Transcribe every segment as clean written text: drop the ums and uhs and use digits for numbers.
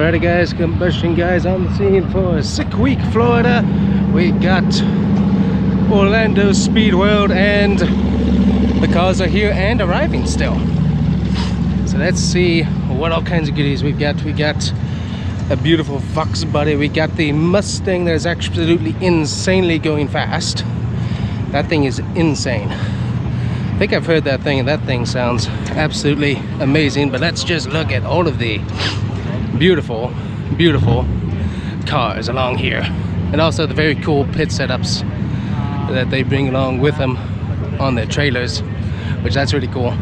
Alrighty guys, Combustion Guys on the scene for Sick Week, Florida. We got Orlando Speed World and the cars are here and arriving still. So let's see what all kinds of goodies we've got. We got a beautiful Fox body. We got the Mustang that is absolutely insanely going fast. That thing is insane. I think I've heard that thing and that thing sounds absolutely amazing. But let's just look at all of the beautiful cars along here, and also the very cool pit setups that they bring along with them on their trailers, which that's really cool.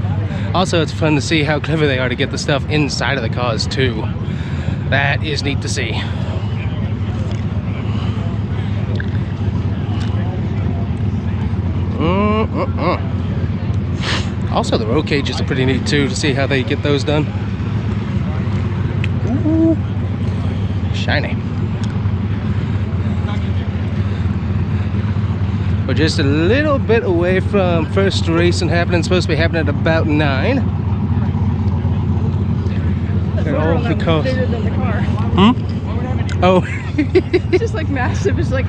Also, it's fun to see how clever they are to get the stuff inside of the cars too. That is neat to see. Also, the roll cages are pretty neat too, to see how they get those done. Ooh, shiny. We're just a little bit away from first racing happening. It's supposed to be happening at about 9. All the cars. Bigger than the car. Oh. It's just like massive. It's like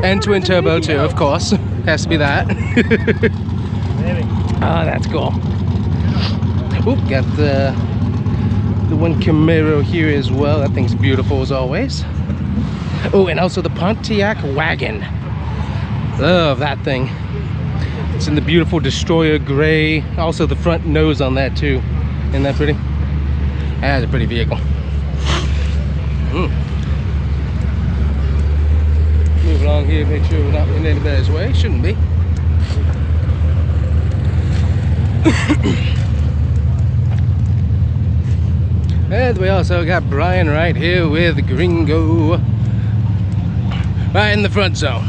and twin turbo too, of course. Has to be that. Ah, that's cool. Oop, got the one Camaro here as well. That thing's beautiful as always. Oh, and also the Pontiac wagon. Love that thing. It's in the beautiful Destroyer gray. Also the front nose on that too. Isn't that pretty? That's a pretty vehicle. Move along here, make sure we're not in anybody's way. Shouldn't be. And we also got Brian right here with Gringo right in the front zone.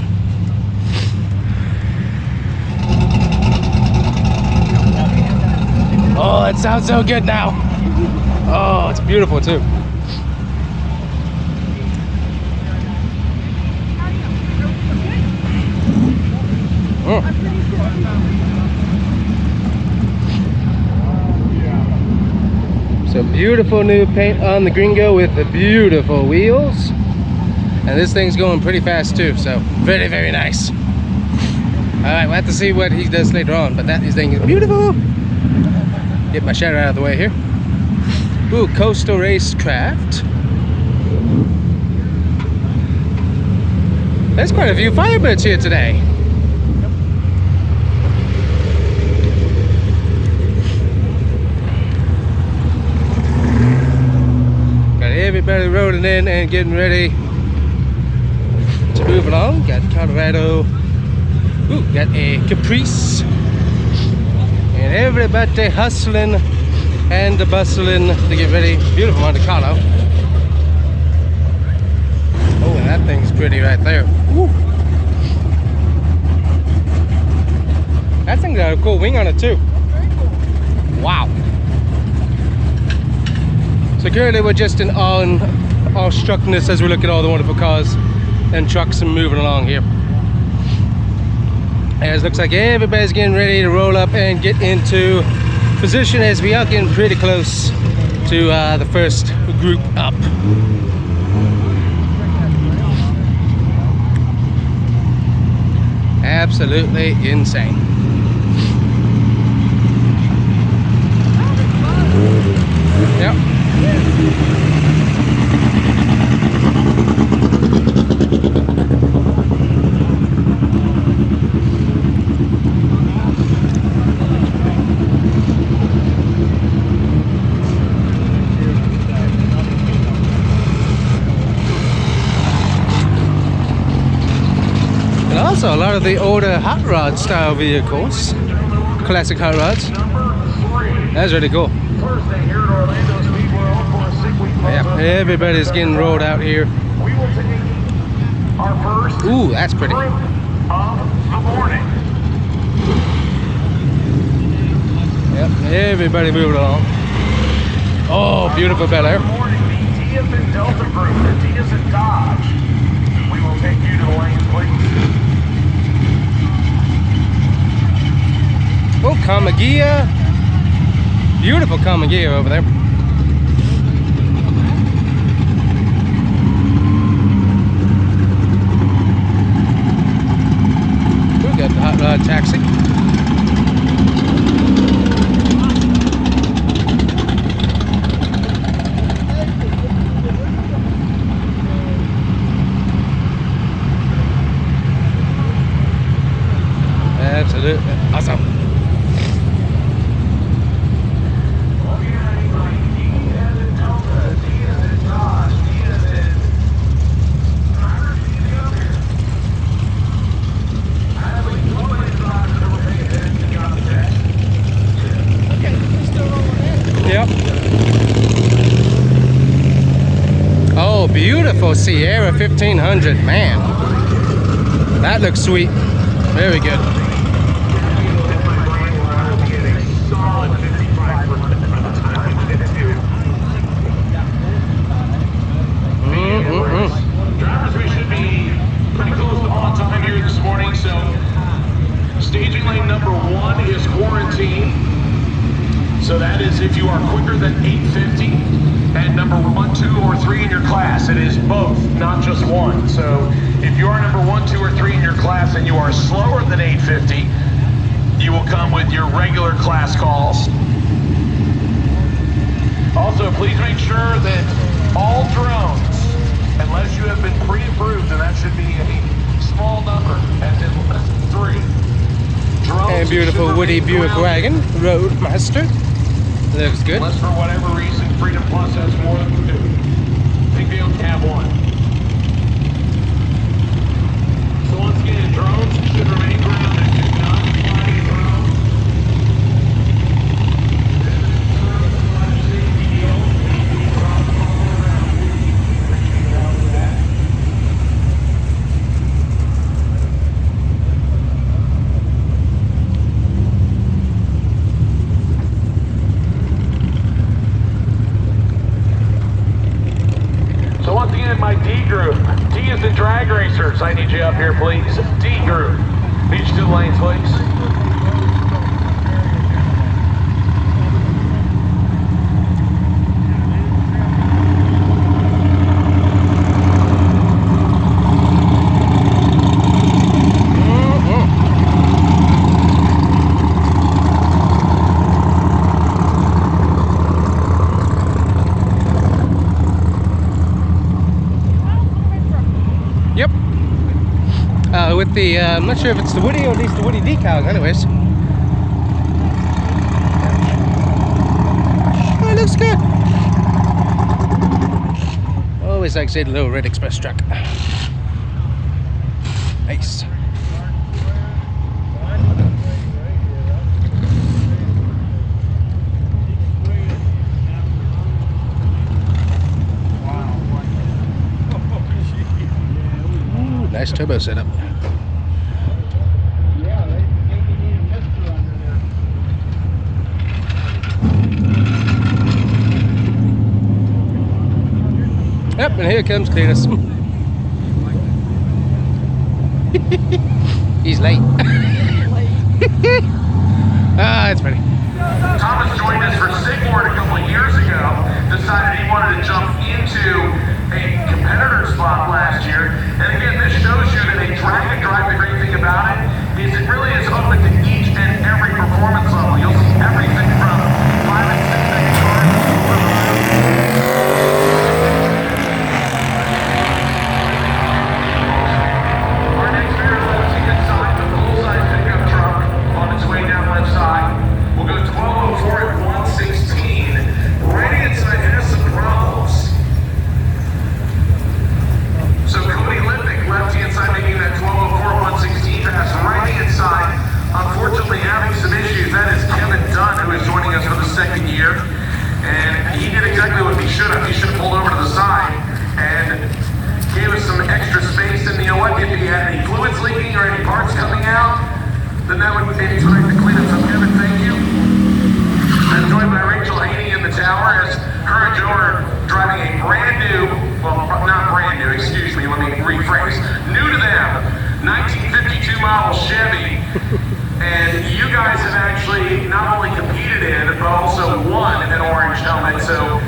Oh, it sounds so good now. Oh, it's beautiful too. So beautiful new paint on the Gringo with the beautiful wheels. And this thing's going pretty fast too, so very, very nice. Alright, we'll have to see what he does later on, but this thing is beautiful. Get my shadow out of the way here. Ooh, Coastal Racecraft. There's quite a few Firebirds here today. Got everybody rolling in and getting ready to move along. Got Colorado. Ooh, got a Caprice. And everybody hustling and bustling to get ready. Beautiful Monte Carlo. Oh, and that thing's pretty right there. Woo. That thing's got a cool wing on it too. Wow. So currently we're just in awestruckness as we look at all the wonderful cars and trucks and moving along here. As it looks like everybody's getting ready to roll up and get into position, as we are getting pretty close to the first group up. Absolutely insane. Yep. Also, a lot of the older hot rod style vehicles, classic hot rods. That's really cool. Yeah, everybody's getting rolled out here. Ooh, that's pretty. Yep, everybody moving along. Oh, beautiful Bel Air. We will take you to the lanes, please. Oh, Kamagia. Beautiful Kamagia over there. taxi. Absolutely awesome. Yep. Oh, beautiful Sierra 1500, man. That looks sweet. Very good. Drivers, we should be pretty close to on time here this morning. So, staging lane number 1 is quarantine. So that is if you are quicker than 850 and number 1, 2, or 3 in your class. It is both, not just one. So if you are number 1, 2, or 3 in your class and you are slower than 850, you will come with your regular class calls. Also, please make sure that all drones, unless you have been pre-approved, and that should be a small number, as in 3. Drones And beautiful Woody Buick wagon, Roadmaster. Looks good. Unless for whatever reason Freedom Plus has more than 2. I think they only have 1. So once again, drones should remain grounded. Do not fly a drone. So once again, my D group. D is the drag racers. I need you up here, please. D group. Each 2 lanes, please. Yep. With the, I'm not sure if it's the Woody or at least the Woody decals, anyways. Oh, it looks good. Always like to say the little red express truck. Nice. Ooh, nice turbo setup. Yep, and here comes Cletus. He's late. Ah, it's funny. Thomas joined us for Sigmord a couple of years ago. Decided he wanted to jump into a competitor spot last year. And again, this shows you that a drag and drive, the great thing about it is it really is open to each and every performance level. You'll see everything from 5 and 6 second cars. Our next vehicle is inside the full-size pickup truck on its way down left side. We'll go 1204 at 116. Right inside has some problems. So Cody Lipnick, left-hand side, making that 1204 116 pass. Right-hand side, unfortunately having some issues. That is Kevin Dunn, who is joining us for the 2nd year. And he did exactly what he should have. He should have pulled over to the side and gave us some extra space. And you know what? If he had any fluids leaking or any parts coming out, then that would be time to clean up. So Kevin, thank you. I'm joined by Rachel Haney in the tower as her and Joe are driving a brand new, well, not brand new, excuse me, let me rephrase. New to them, 1952 model Chevy. And you guys have actually not only competed in, but also won an orange helmet. So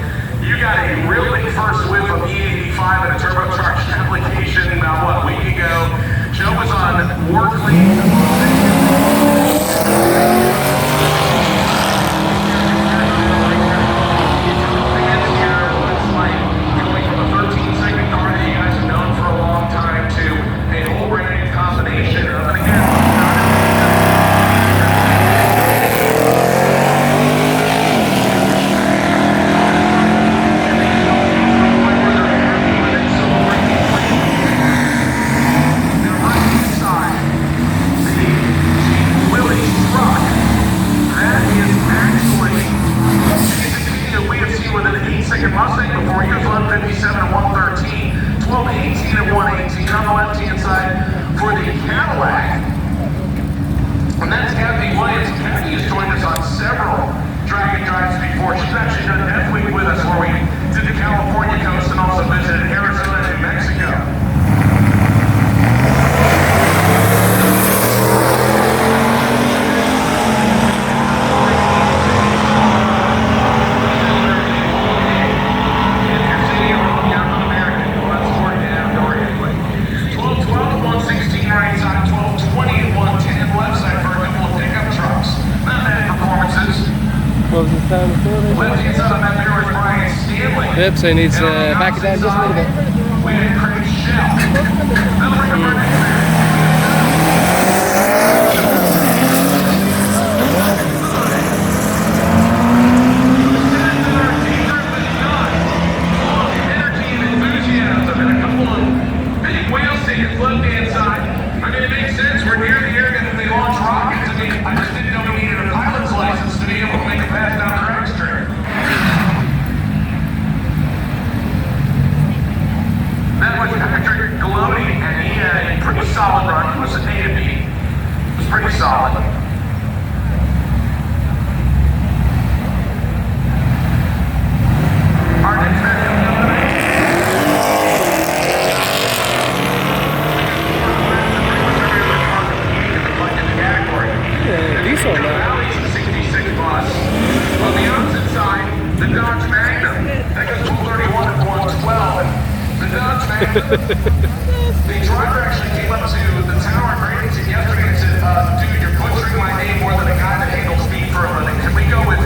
you got a real big first whiff of E85 and a turbocharged application about, what, a week ago. Show was on War Clean. Yep, so he needs to back it down just a little bit. The driver actually came up to the tower in Bradenton yesterday and said, dude, you're butchering my name more than a guy that handles speed for a living. Can we go with...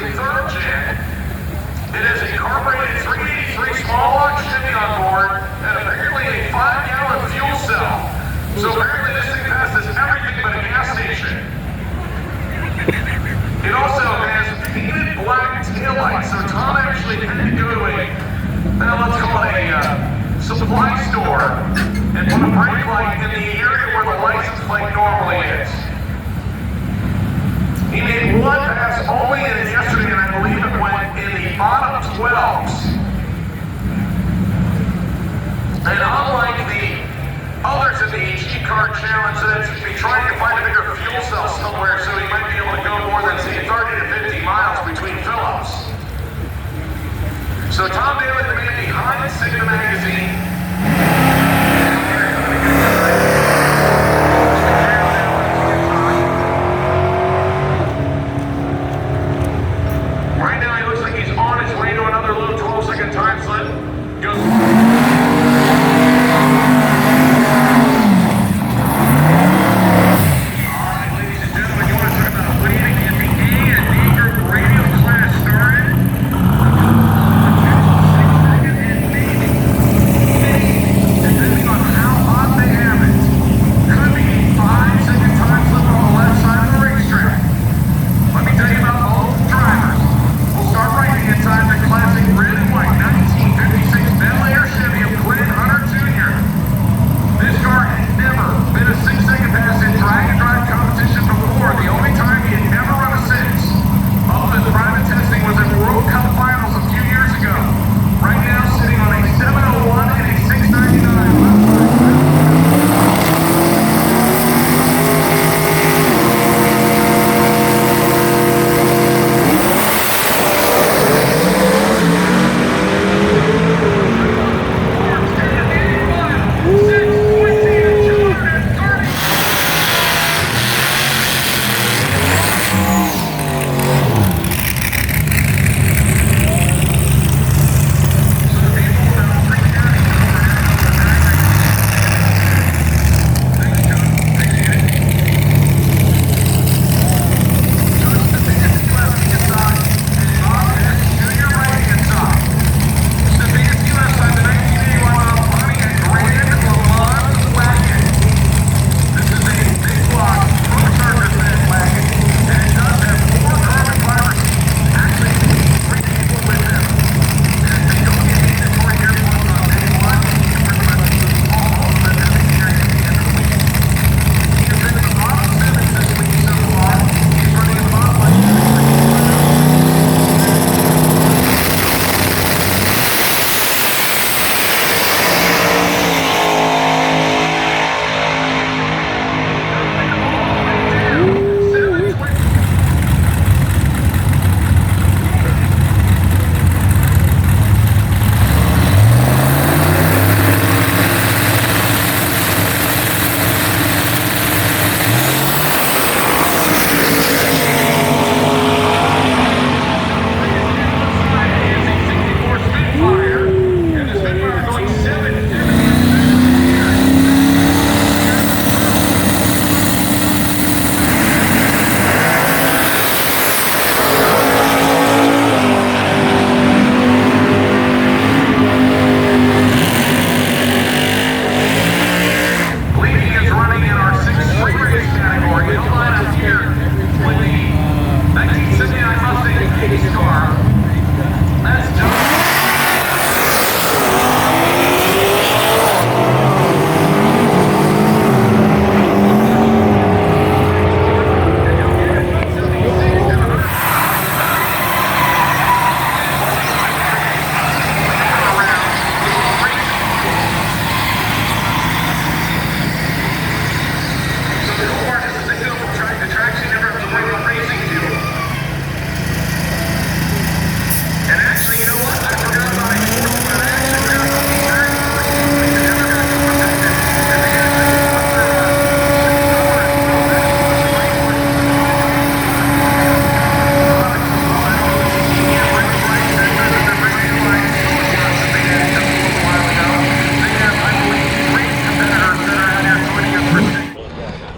a third gen. It has incorporated 383 small block Chevy on board and apparently a 5-gallon fuel cell. So apparently this thing passes everything but a gas station. It also has painted black taillights, so Tom actually had to go to let's call it a supply store and put a brake light in the area where the license plate normally is. He made one pass only in it yesterday, and I believe it went in the bottom 12s. And unlike the others in the HG Card Challenge, that should be trying to find a bigger fuel cell somewhere so he might be able to go more than, say, 30 to 50 miles between fill-ups. So Tom Daly, the man behind Sigma Magazine, right now he looks like he's on his way to another low 12-second time slip.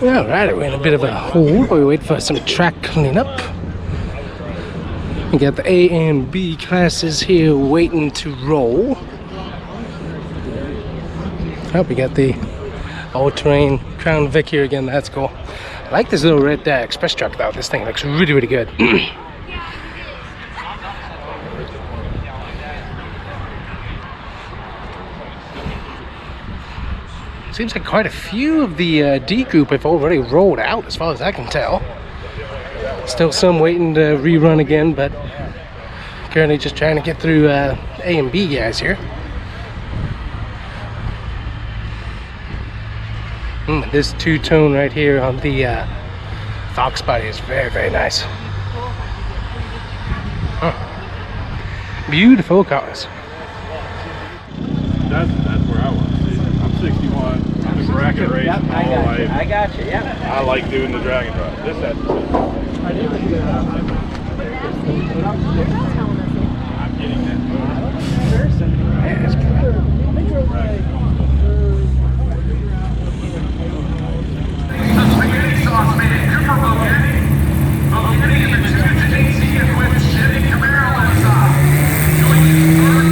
Alright, we're in a bit of a hole while we wait for some track cleanup. We got the A and B classes here waiting to roll. Oh, we got the all-terrain Crown Vic here again. That's cool. I like this little red express truck though. This thing looks really, really good. Seems like quite a few of the D group have already rolled out, as far as I can tell. Still some waiting to rerun again, but currently just trying to get through A and B guys here. This two-tone right here on the Fox body is very, very nice. Beautiful cars. That's where I was. I'm 61. I'm a bracket race all life. I got you, yeah. I like doing the dragon drive. This has to I'm getting that. Spaghetti sauce man, Cooper Bogetti. Bogetti in the 2 to 8 season with Chevy Camaro inside. Going in third,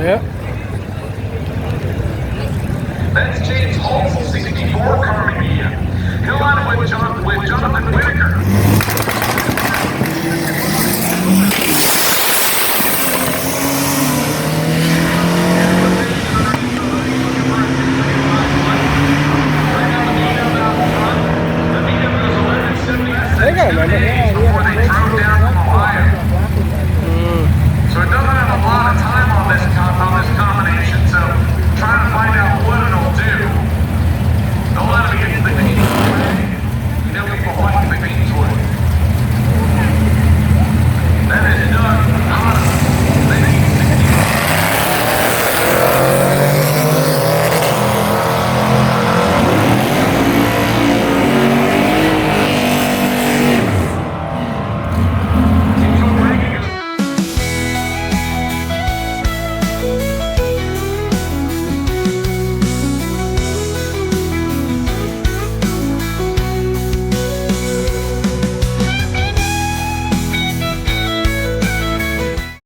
Yep. That's James Holt's 64 Carnegie. He'll line up with Jonathan Whitaker.